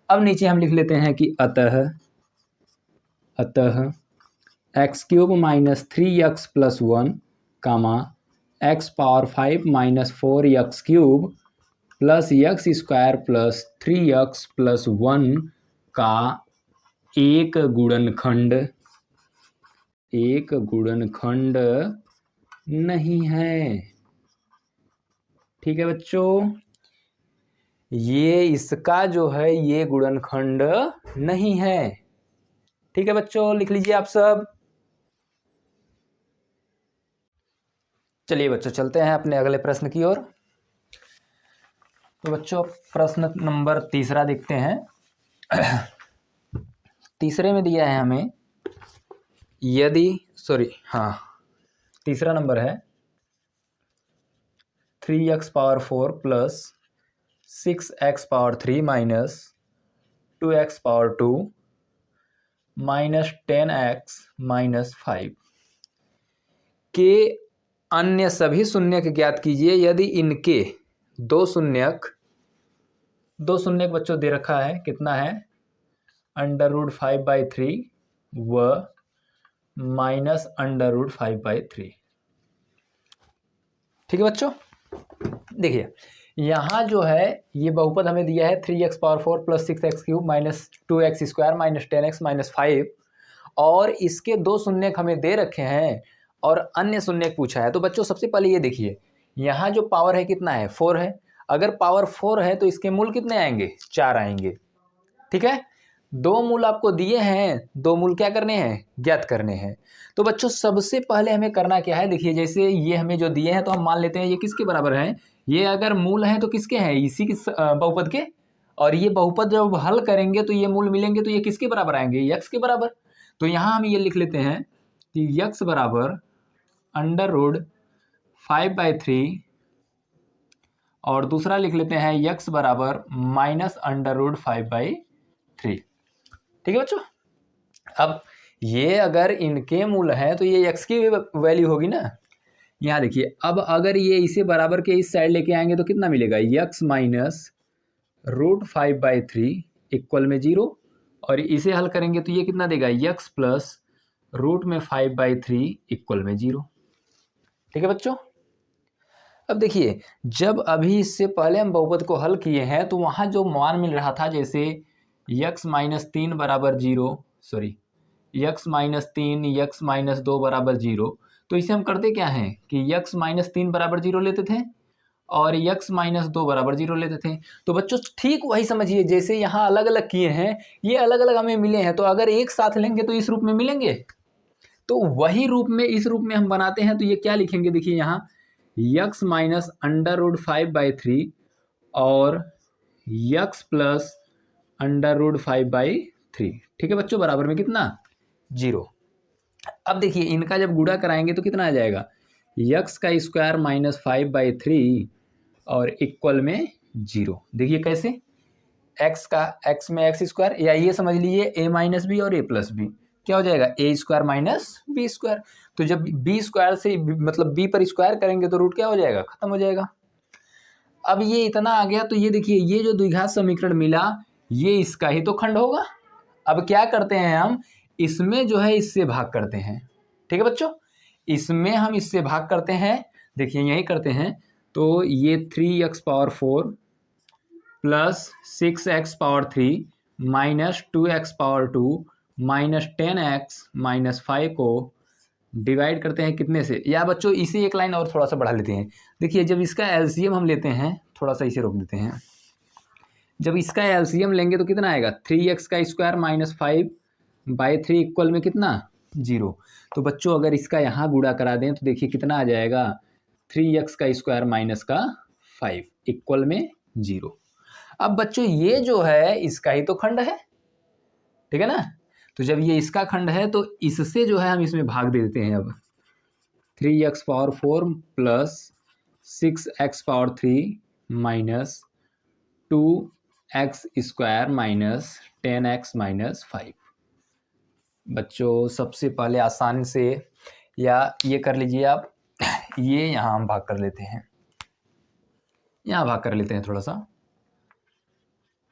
अब नीचे हम लिख लेते हैं कि अतः x³ माइनस 3x+1 कामा x power 5 minus 4x³ plus x square plus 3x+1 का एक गुणनखंड नहीं है। ठीक है बच्चों, ये इसका जो है ये गुणनखंड नहीं है। ठीक है बच्चों, लिख लीजिए आप सब। चलिए बच्चों चलते हैं अपने अगले प्रश्न की ओर। तो बच्चों प्रश्न नंबर 3 देखते हैं। तीसरे में दिया है हमें, यदि तीसरा नंबर है 3x power 4 plus 6x power 3 minus 2x power 2 minus 10x minus 5 के अन्य सभी शून्यक ज्ञात कीजिए यदि इनके दो शून्यक बच्चों दे रखा है, कितना है, √5/3 व माइनस √5/3। ठीक है बच्चों, देखिए यहाँ जो है ये बहुपद हमें दिया है 3x power 4 plus 6x³ minus 2x square minus 10x minus 5, और इसके दो शून्यक हमें दे रखे हैं और अन्य शून्यक पूछा है। तो बच्चों सबसे पहले ये देखिए, यहाँ जो पावर है कितना है, 4 है। अगर पावर 4 है तो इसके मूल कितने आएंगे, 4 आएंगे। ठीक है, 2 मूल आपको दिए हैं, 2 मूल क्या करने हैं, ज्ञात करने हैं। तो बच्चों सबसे पहले हमें करना क्या है, देखिए जैसे ये हमें जो दिए हैं तो हम मान लेते हैं ये किसके बराबर है, ये अगर मूल है तो किसके हैं, इसी के बहुपद के, और ये बहुपद जब हल करेंगे तो ये मूल मिलेंगे तो ये किसके बराबर आएंगे, x के बराबर। तो यहाँ हम ये लिख लेते हैं कि x बराबर √5/3, और दूसरा लिख लेते हैं x बराबर माइनस √5/3। ठीक है बच्चों, अब ये अगर इनके मूल हैं तो ये x की वैल्यू होगी ना। यहाँ देखिए, अब अगर ये इसे बराबर के इस साइड लेके आएंगे तो कितना मिलेगा, x माइनस √5/3 इक्वल में 0, और इसे हल करेंगे तो ये कितना देगा, x प्लस √5/3 इक्वल में 0। ठीक है बच्चों, अब देखिए जब अभी इससे पहले हम बहुपद को हल किए हैं तो वहाँ जो मान मिल रहा था, जैसे x माइनस 3 बराबर 0, x माइनस 3, x माइनस 2 बराबर 0, तो इसे हम करते क्या हैं कि x माइनस 3 बराबर 0 लेते थे और x माइनस 2 बराबर 0 लेते थे। तो बच्चों ठीक वही समझिए, जैसे यहाँ अलग अलग किए हैं, ये अलग अलग हमें मिले हैं, तो अगर एक साथ लेंगे तो इस रूप में मिलेंगे, तो वही रूप में इस रूप में हम बनाते हैं। तो ये क्या लिखेंगे, देखिए यहाँ x माइनस √5/3 और x प्लस √5/3, ठीक है बच्चों, बराबर में कितना 0। अब देखिए इनका जब गुणा कराएंगे तो कितना आ जाएगा, x का स्क्वायर माइनस 5/3 और इक्वल में 0। देखिए कैसे, x में x स्क्वायर, या ये समझ लीजिए a माइनस बी और a प्लस बी, क्या हो जाएगा a square minus b square. तो जब b स्क्वायर से मतलब b पर स्क्वायर करेंगे तो रूट क्या हो जाएगा, खत्म हो जाएगा। अब ये इतना आ गया, तो ये देखिए ये जो द्विघात समीकरण मिला ये इसका ही तो खंड होगा। अब क्या करते हैं हम, इसमें जो है इससे भाग करते हैं, ठीक है बच्चों, इसमें हम इससे भाग करते हैं। देखिए यही करते हैं, तो ये 3x power 4 plus 6x power 3 minus 2x power 2 minus 10x minus 5 को डिवाइड करते हैं कितने से, या बच्चों इसी एक लाइन और थोड़ा सा बढ़ा लेते हैं। देखिए जब इसका एलसीएम हम लेते हैं, थोड़ा सा इसे रोक देते हैं, जब इसका एलसीएम लेंगे तो कितना आएगा, 3x का स्क्वायर माइनस 5/3 इक्वल में कितना 0। तो बच्चों अगर इसका यहाँ गुणा करा दें तो देखिए कितना आ जाएगा, 3x का स्क्वायर माइनस का 5 इक्वल में 0। अब बच्चों ये जो है इसका ही तो खंड है, ठीक है ना। तो जब ये इसका खंड है तो इससे जो है हम इसमें भाग दे देते हैं। अब 3x power 4 plus 6x power 3 minus 2x square minus 10x minus 5। बच्चों सबसे पहले आसान से, या ये कर लीजिए आप, ये यहाँ हम भाग कर लेते हैं, यहाँ भाग कर लेते हैं थोड़ा सा,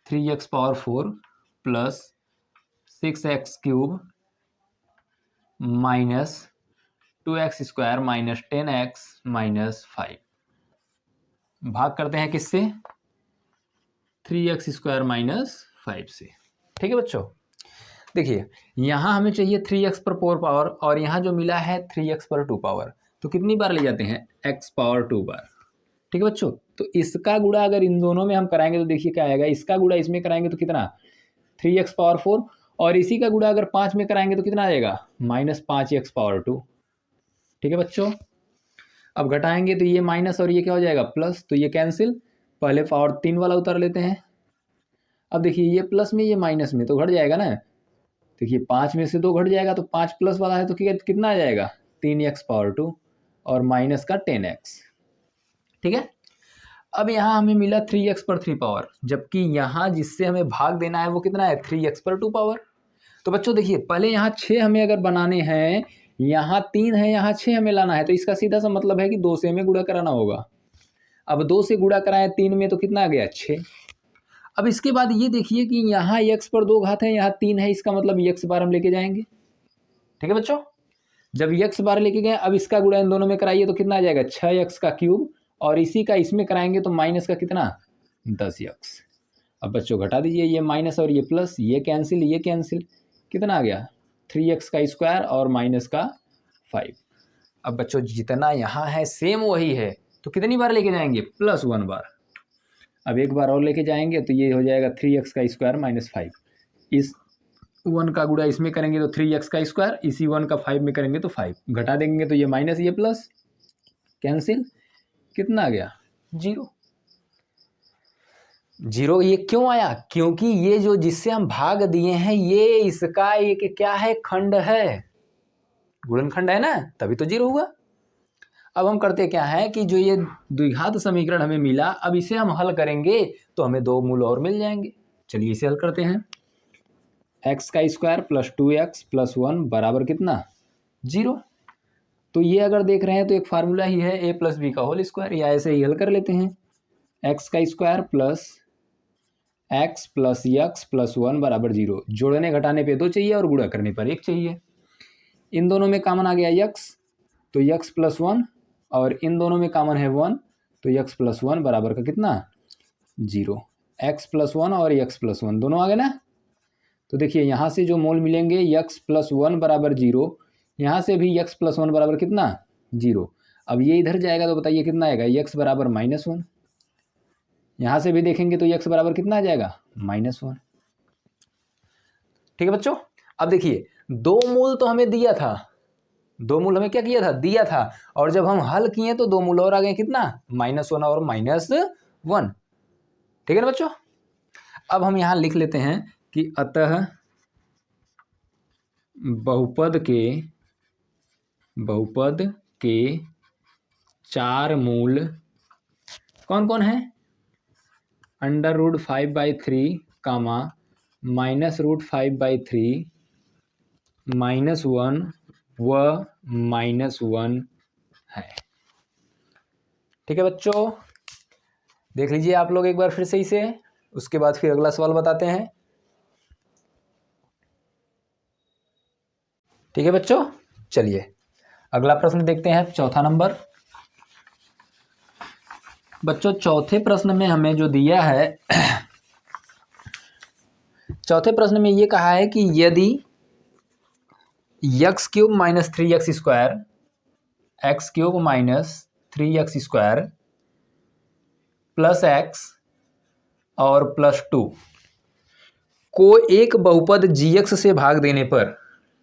3x power 4 plus 6x cube minus 2x square minus 10x minus 5, भाग करते हैं किससे, 3x स्क्वायर माइनस 5 से, ठीक है बच्चों। देखिए यहाँ हमें चाहिए 3x पर 4 पावर, और यहाँ जो मिला है 3x पर 2 पावर, तो कितनी बार ले जाते हैं, x पावर 2 बार, ठीक है बच्चों। तो इसका गुणा अगर इन दोनों में हम कराएंगे तो देखिए क्या आएगा, इसका गुणा इसमें कराएंगे तो कितना 3x पावर 4, और इसी का गुणा अगर 5 में कराएंगे तो कितना आएगा, माइनस 5x पावर 2, ठीक है बच्चों। अब घटाएंगे तो ये माइनस और ये क्या हो जाएगा प्लस, तो ये कैंसिल, पहले पावर 3 वाला उतार लेते हैं। अब देखिए ये प्लस में ये माइनस में तो घट जाएगा ना, देखिए 5 में से 2 घट जाएगा, तो 5 प्लस वाला है तो कितना आ जाएगा 3x पावर 2 और माइनस का 10x, ठीक है। अब यहाँ हमें मिला 3x पर 3 पावर, जबकि यहाँ जिससे हमें भाग देना है वो कितना है 3x पर 2 पावर। तो बच्चों देखिए पहले यहाँ 6 हमें अगर बनाने हैं, यहाँ 3 है, यहाँ 6 हमें लाना है, तो इसका सीधा सा मतलब है कि 2 से हमें गुणा कराना होगा। अब 2 से गुणा कराएं 3 में तो कितना आ गया 6। अब इसके बाद ये देखिए कि यहाँ x पर 2 घात है, यहाँ 3 है, इसका मतलब x बार हम लेके जाएंगे, ठीक है बच्चों। जब x बार लेके गए, अब इसका गुणा इन दोनों में कराइए तो कितना आ जाएगा 6x का क्यूब, और इसी का इसमें कराएंगे तो माइनस का कितना 10x। अब बच्चों घटा दीजिए, ये माइनस और ये प्लस, ये कैंसिल, कितना आ गया 3x का स्क्वायर और माइनस का 5। अब बच्चों जितना यहाँ है सेम वही है, तो कितनी बार लेके जाएंगे +1 बार। अब एक बार और लेके जाएंगे तो ये हो जाएगा 3x का स्क्वायर माइनस 5, इस 1 का गुणा इसमें करेंगे तो 3x का स्क्वायर, इसी 1 का 5 में करेंगे तो 5, घटा देंगे तो ये माइनस ये प्लस, कैंसिल, कितना आ गया 0। ये क्यों आया, क्योंकि ये जो जिससे हम भाग दिए हैं ये इसका एक क्या है खंड है, गुणनखंड है ना, तभी तो 0 हुआ। अब हम करते क्या है कि जो ये द्विघात समीकरण हमें मिला, अब इसे हम हल करेंगे तो हमें 2 मूल और मिल जाएंगे। चलिए इसे हल करते हैं, x का स्क्वायर प्लस 2x प्लस 1 बराबर कितना 0। तो ये अगर देख रहे हैं तो एक फार्मूला ही है a प्लस बी का होल स्क्वायर, या ऐसे ही हल कर लेते हैं, x का square plus x plus x plus 1 बराबर 0। जोड़ने घटाने पे 2 चाहिए और गुणा करने पर 1 चाहिए। इन दोनों में कॉमन आ गया x, तो x प्लस 1, और इन दोनों में कॉमन है 1, तो x प्लस 1 बराबर का कितना 0। x प्लस 1 और x प्लस 1 दोनों आ गए ना। तो देखिए यहाँ से जो मोल मिलेंगे x प्लस 1 बराबर 0, यहाँ से भी x प्लस 1 बराबर कितना 0। अब ये इधर जाएगा तो बताइए कितना आएगा, x बराबर -1। यहाँ से भी देखेंगे तो x बराबर कितना आ जाएगा, -1। ठीक है बच्चों। अब देखिए दो मूल तो हमें दिया था, दो मूल हमें क्या किया था, दिया था, और जब हम हल किए तो दो मूल और आ गए, कितना, -1 और -1। ठीक है ना बच्चों। अब हम यहां लिख लेते हैं कि अतः बहुपद के चार मूल कौन कौन है, √5/3, -√5/3, -1 व -1 है। ठीक है बच्चों, देख लीजिए आप लोग एक बार फिर सही से, उसके बाद फिर अगला सवाल बताते हैं। ठीक है बच्चों, चलिए अगला प्रश्न देखते हैं, चौथा नंबर। बच्चों चौथे प्रश्न में हमें जो दिया है, चौथे प्रश्न में ये कहा है कि यदि x³ - 3x², x³ - 3x² +x और +2 को एक बहुपद gx से भाग देने पर,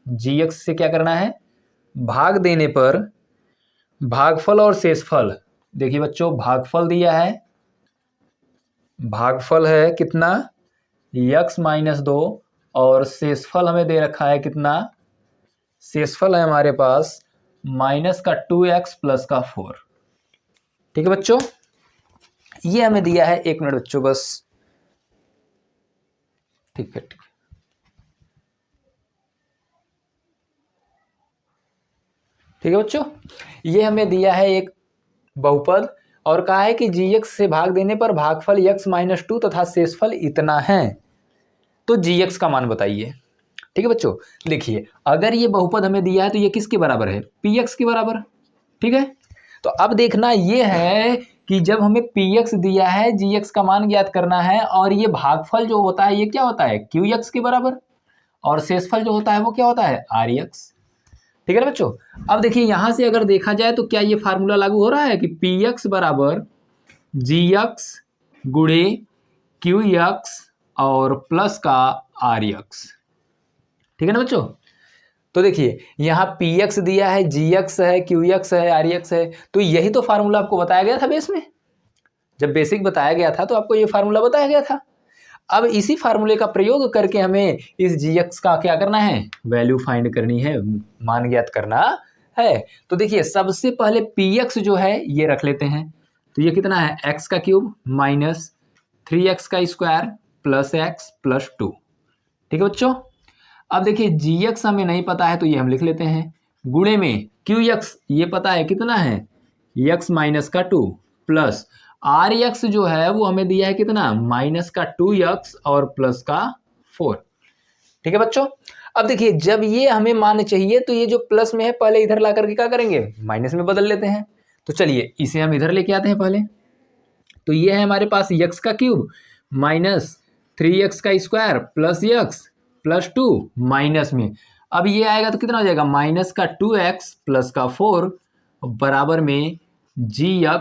gx से क्या करना है, भाग देने पर भागफल और शेषफल, देखिए बच्चों भागफल दिया है, भागफल है कितना, x - 2, और शेषफल हमें दे रखा है कितना, शेषफल है हमारे पास -2x + 4। ठीक है बच्चों, ये हमें दिया है, एक मिनट बच्चों बस, ठीक है ठीक है। ठीक है बच्चों, ये हमें दिया है एक बहुपद और कहा है कि gx से भाग देने पर भागफल x - 2 तथा शेषफल इतना है, तो gx का मान बताइए। ठीक है बच्चों, देखिए अगर ये बहुपद हमें दिया है तो ये किसके बराबर है, px के बराबर। ठीक है, तो अब देखना ये है कि जब हमें px दिया है, gx का मान ज्ञात करना है, और ये भागफल जो होता है ये क्या होता है, qx के बराबर, और शेषफल जो होता है वो क्या होता है, rx। ठीक है ना बच्चों। अब देखिए यहां से अगर देखा जाए तो क्या ये फार्मूला लागू हो रहा है कि px बराबर gx गुणे qx और प्लस का rx। ठीक है ना बच्चों। तो देखिए यहाँ px दिया है, gx है, qx है, rx है, तो यही तो फार्मूला आपको बताया गया था बेस में, जब बेसिक बताया गया था तो आपको ये फार्मूला बताया गया था। अब इसी फार्मूले का प्रयोग करके हमें इस gx का क्या करना है, वैल्यू फाइंड करनी है, मान ज्ञात करना है। तो देखिए सबसे पहले px जो है ये रख लेते हैं, तो ये कितना है, x³ - 3x² + x + 2। ठीक है बच्चों। अब देखिए gx हमें नहीं पता है तो ये हम लिख लेते हैं, गुणे में qx ये पता है कितना है, x - 2 प्लस rx जो है वो हमें दिया है कितना, -2x और प्लस का 4। ठीक है बच्चों। अब देखिए जब ये हमें मान चाहिए तो ये जो प्लस में है पहले इधर ला करके क्या करेंगे, माइनस में बदल लेते हैं। तो चलिए इसे हम इधर लेके आते हैं पहले। तो ये है हमारे पास x³ - 3x² + x + 2 माइनस में, अब ये आएगा तो कितना हो जाएगा, -2x + का 4 बराबर में gx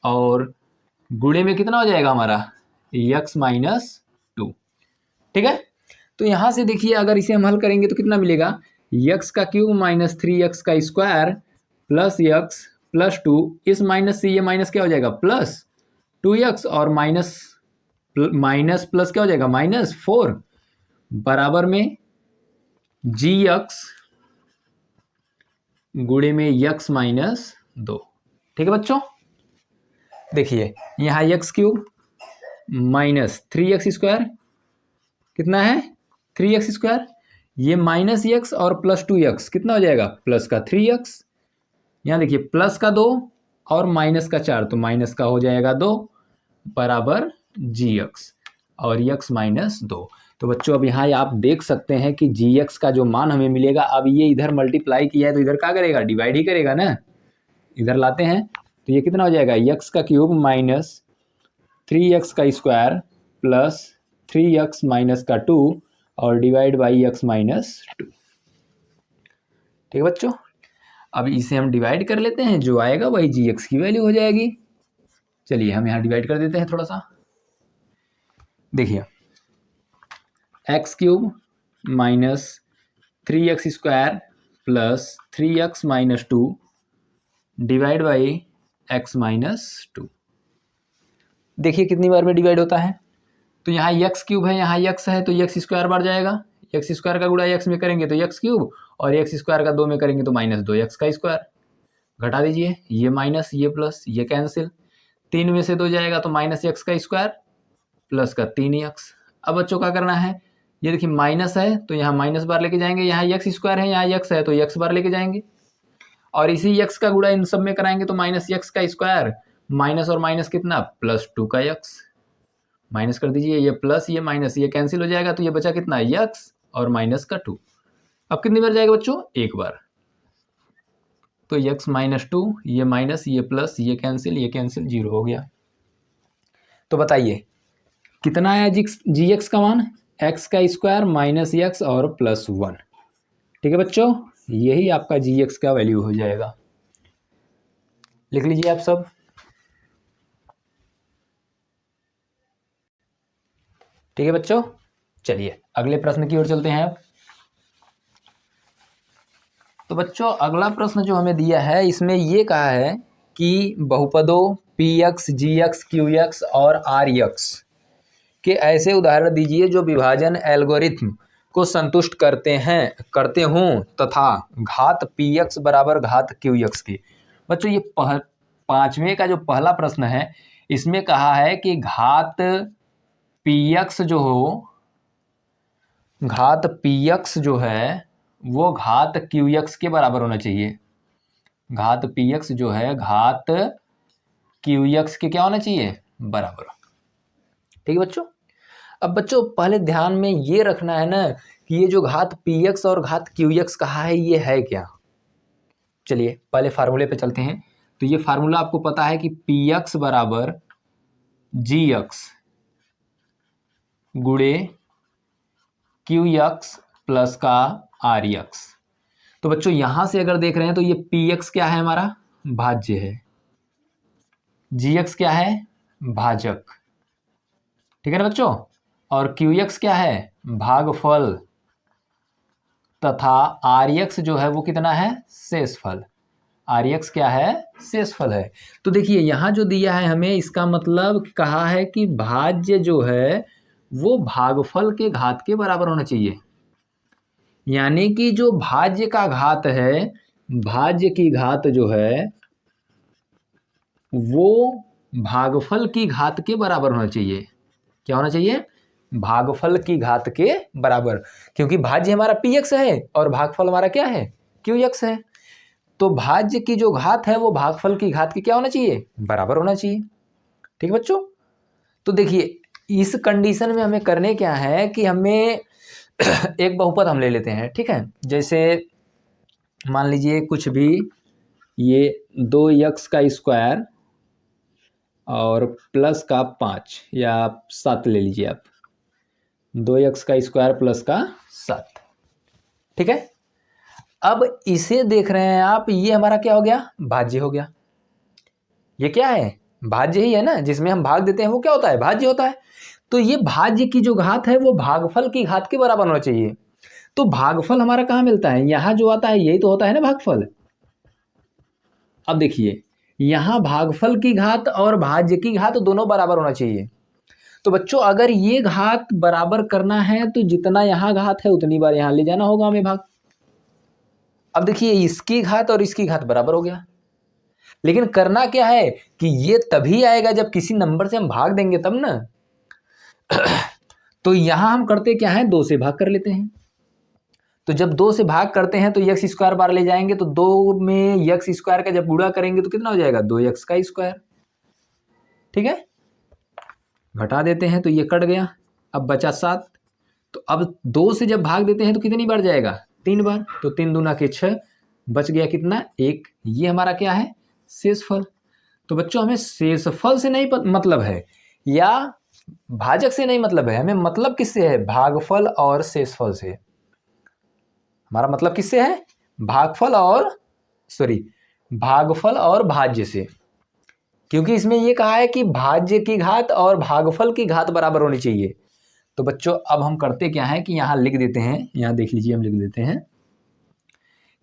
और गुणे में कितना हो जाएगा हमारा, x - 2। ठीक है। तो यहां से देखिए अगर इसे हम हल करेंगे तो कितना मिलेगा, x³ - 3x² + x + 2, इस माइनस से ये माइनस क्या हो जाएगा, +2x और माइनस प्लस क्या हो जाएगा, -4 बराबर में gx गुणे में x - 2। ठीक है बच्चों। देखिए यहाँ x³ - 3x² कितना है, 3x², ये -x और +2x कितना हो जाएगा, प्लस का 3x। यहाँ देखिए प्लस का 2 और माइनस का 4, तो माइनस का हो जाएगा 2 बराबर gx और x - 2। तो बच्चों अब यहाँ आप देख सकते हैं कि gx का जो मान हमें मिलेगा, अब ये इधर मल्टीप्लाई किया है तो इधर क्या करेगा, डिवाइड ही करेगा ना। इधर लाते हैं तो ये कितना हो जाएगा, x³ - 3x² + 3x - 2 और डिवाइड बाई x - 2। ठीक है बच्चों। अब इसे हम डिवाइड कर लेते हैं, जो आएगा वही जी एक्स की वैल्यू हो जाएगी। चलिए हम यहाँ डिवाइड कर देते हैं थोड़ा सा। देखिए x cube minus 3x square plus 3x minus 2 divide by x minus 2। देखिए कितनी बार में डिवाइड होता है। तो यहाँ x क्यूब है, यहाँ x है, तो x स्क्वायर बार जाएगा। x स्क्वायर का गुणा x में करेंगे तो x क्यूब, और x स्क्वायर का 2 में करेंगे तो माइनस 2x का स्क्वायर। घटा दीजिए, ये माइनस ये प्लस, ये कैंसिल, 3 में से 2 जाएगा तो माइनस x का स्क्वायर प्लस का 3x। अब बच्चों क्या करना है, ये देखिए माइनस है तो यहाँ माइनस बार लेके जाएंगे, यहाँ एक्स स्क्वायर है, यहाँ x है तो x बार लेके जाएंगे, और इसी x का गुणा इन सब में कराएंगे तो माइनस x का स्क्वायर, माइनस और माइनस कितना प्लस 2 का x। माइनस कर दीजिए, ये प्लस ये माइनस ये कैंसिल हो जाएगा, तो ये बचा कितना x और माइनस का 2। अब कितनी बार जाएगा बच्चों, एक बार। तो x माइनस 2, ये माइनस ये प्लस ये कैंसिल 0 हो गया। तो बताइए कितना आया जी एक्स का मान, एक्स का स्क्वायर माइनस एक्स और प्लस 1। ठीक है बच्चों, यही आपका जी एक्स का वैल्यू हो जाएगा। लिख लीजिए आप सब। ठीक है बच्चों, चलिए अगले प्रश्न की ओर चलते हैं। तो बच्चों अगला प्रश्न जो हमें दिया है, इसमें ये कहा है कि बहुपदों पी एक्स जी एक्स क्यू एक्स और आर एक्स के ऐसे उदाहरण दीजिए जो विभाजन एल्गोरिथ्म को संतुष्ट करते हों तथा घात पी एक्स बराबर घात क्यू एक्स की। बच्चों ये पांचवें का जो पहला प्रश्न है, इसमें कहा है कि घात पी एक्स जो हो, घात पी एक्स जो है वो घात क्यू एक्स के बराबर होना चाहिए। घात पी एक्स जो है घात क्यू एक्स के क्या होना चाहिए, बराबर। ठीक है बच्चों। अब बच्चों पहले ध्यान में ये रखना है ना कि ये जो घात पी एक्स और घात क्यू एक्स कहा है, ये है क्या। चलिए पहले फार्मूले पे चलते हैं। तो ये फार्मूला आपको पता है कि पी एक्स बराबर जी एक्स गुणे क्यू एक्स प्लस का आर एक्स। तो बच्चों यहां से अगर देख रहे हैं तो ये पी एक्स क्या है, हमारा भाज्य है, जी एक्स क्या है, भाजक। ठीक है ना बच्चों, और क्यू एक्स क्या है, भागफल, तथा आर एक्स जो है वो कितना है, शेषफल। आर एक्स क्या है, शेषफल है। तो देखिए यहाँ जो दिया है हमें, इसका मतलब कहा है कि भाज्य जो है वो भागफल के घात के बराबर होना चाहिए। यानी कि जो भाज्य का घात है, भाज्य की घात जो है वो भागफल की घात के बराबर होना चाहिए। क्या होना चाहिए, भागफल की घात के बराबर, क्योंकि भाज्य हमारा पी एक्स है और भागफल हमारा क्या है, क्यू एक्स है। तो भाज्य की जो घात है वो भागफल की घात के क्या होना चाहिए, बराबर होना चाहिए। ठीक है बच्चों। तो देखिए इस कंडीशन में हमें करने क्या है कि हमें एक बहुपद हम ले लेते हैं। ठीक है, जैसे मान लीजिए कुछ भी, ये 2x का स्क्वायर और प्लस का 5 या 7 ले लीजिए आप, 2x का स्क्वायर प्लस का 7। ठीक है, अब इसे देख रहे हैं आप, ये हमारा क्या हो गया, भाज्य हो गया। ये क्या है, भाज्य ही है ना, जिसमें हम भाग देते हैं वो क्या होता है, भाज्य होता है। तो ये भाज्य की जो घात है वो भागफल की घात के बराबर होना चाहिए। तो भागफल हमारा कहाँ मिलता है, यहां जो आता है यही तो होता है ना भागफल। अब देखिए यहां भागफल की घात और भाज्य की घात दोनों बराबर होना चाहिए। तो बच्चों अगर ये घात बराबर करना है तो जितना यहां घात है उतनी बार यहां ले जाना होगा हमें भाग। अब देखिए इसकी घात और इसकी घात बराबर हो गया, लेकिन करना क्या है कि ये तभी आएगा जब किसी नंबर से हम भाग देंगे तब ना। तो यहां हम करते क्या है, 2 से भाग कर लेते हैं। तो जब 2 से भाग करते हैं तो एक्स स्क्वायर बार ले जाएंगे, तो 2 में एक्स स्क्वायर का जब गुणा करेंगे तो कितना हो जाएगा, 2x का स्क्वायर। ठीक है, घटा देते हैं तो ये कट गया, अब बचा 7। तो अब 2 से जब भाग देते हैं तो कितनी बार जाएगा, 3 बार। तो 3 दूना के 6, बच गया कितना, 1। ये हमारा क्या है, शेषफल। तो बच्चों हमें शेषफल से नहीं मतलब है या भाजक से नहीं मतलब है, हमें मतलब किससे है, भागफल और शेषफल से। हमारा मतलब किससे है, भागफल और सॉरी भागफल और भाज्य से, क्योंकि इसमें ये कहा है कि भाज्य की घात और भागफल की घात बराबर होनी चाहिए। तो बच्चों अब हम करते क्या है कि यहाँ लिख देते हैं, यहाँ देख लीजिए हम लिख देते हैं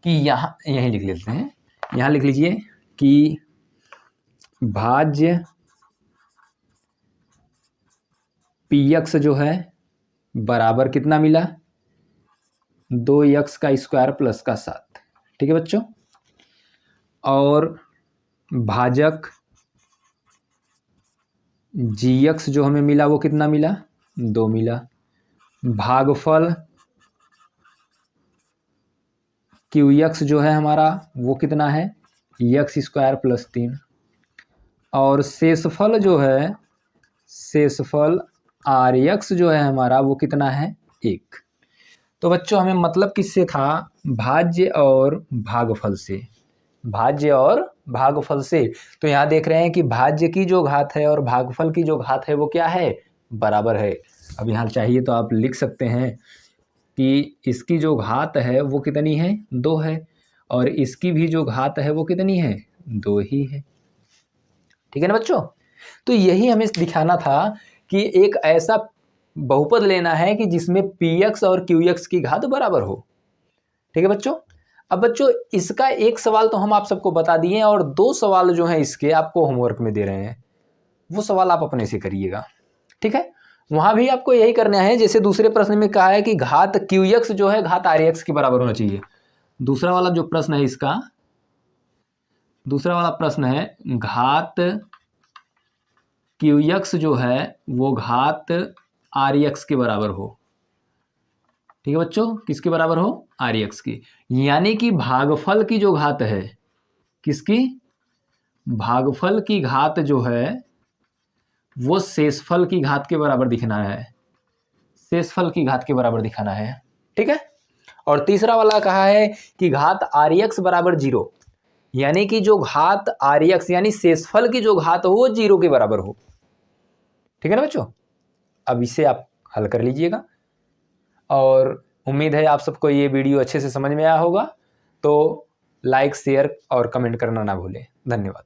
कि यहाँ यहीं लिख लेते हैं, यहाँ लिख लीजिए कि भाज्य px जो है बराबर कितना मिला, 2x का स्क्वायर प्लस का 7। ठीक है बच्चों, और भाजक gx जो हमें मिला वो कितना मिला, 2 मिला। भागफल qx जो है हमारा वो कितना है, x स्क्वायर प्लस 3। और शेषफल जो है, शेषफल rx जो है हमारा वो कितना है, 1। तो बच्चों हमें मतलब किससे था, भाज्य और भागफल से, भाज्य और भागफल से। तो यहाँ देख रहे हैं कि भाज्य की जो घात है और भागफल की जो घात है वो क्या है, बराबर है। अब यहाँ चाहिए तो आप लिख सकते हैं कि इसकी जो घात है वो कितनी है, 2 है, और इसकी भी जो घात है वो कितनी है, 2 ही है। ठीक है ना बच्चों। तो यही हमें दिखाना था कि एक ऐसा बहुपद लेना है कि जिसमें px और qx की घात बराबर हो। ठीक है बच्चों। अब बच्चों इसका एक सवाल तो हम आप सबको बता दिए और 2 सवाल जो हैं इसके आपको होमवर्क में दे रहे हैं, वो सवाल आप अपने से करिएगा। ठीक है, वहां भी आपको यही करना है जैसे दूसरे प्रश्न में कहा है कि घात qx जो है घात rx के बराबर होना चाहिए। दूसरा वाला जो प्रश्न है इसका, दूसरा वाला प्रश्न है घात qx जो है वो घात rx के बराबर हो। ठीक है बच्चों, किसके बराबर हो, rx की। यानी कि भागफल की जो घात है, किसकी, भागफल की घात जो है वो शेषफल की घात के बराबर दिखना है, शेषफल की घात के बराबर दिखाना है। ठीक है। और तीसरा वाला कहा है कि घात rx बराबर 0, यानी कि जो घात rx यानी शेषफल की जो घात हो वो 0 के बराबर हो। ठीक है ना बच्चों। अब इसे आप हल कर लीजिएगा और उम्मीद है आप सबको ये वीडियो अच्छे से समझ में आया होगा। तो लाइक, शेयर और कमेंट करना ना भूलें। धन्यवाद।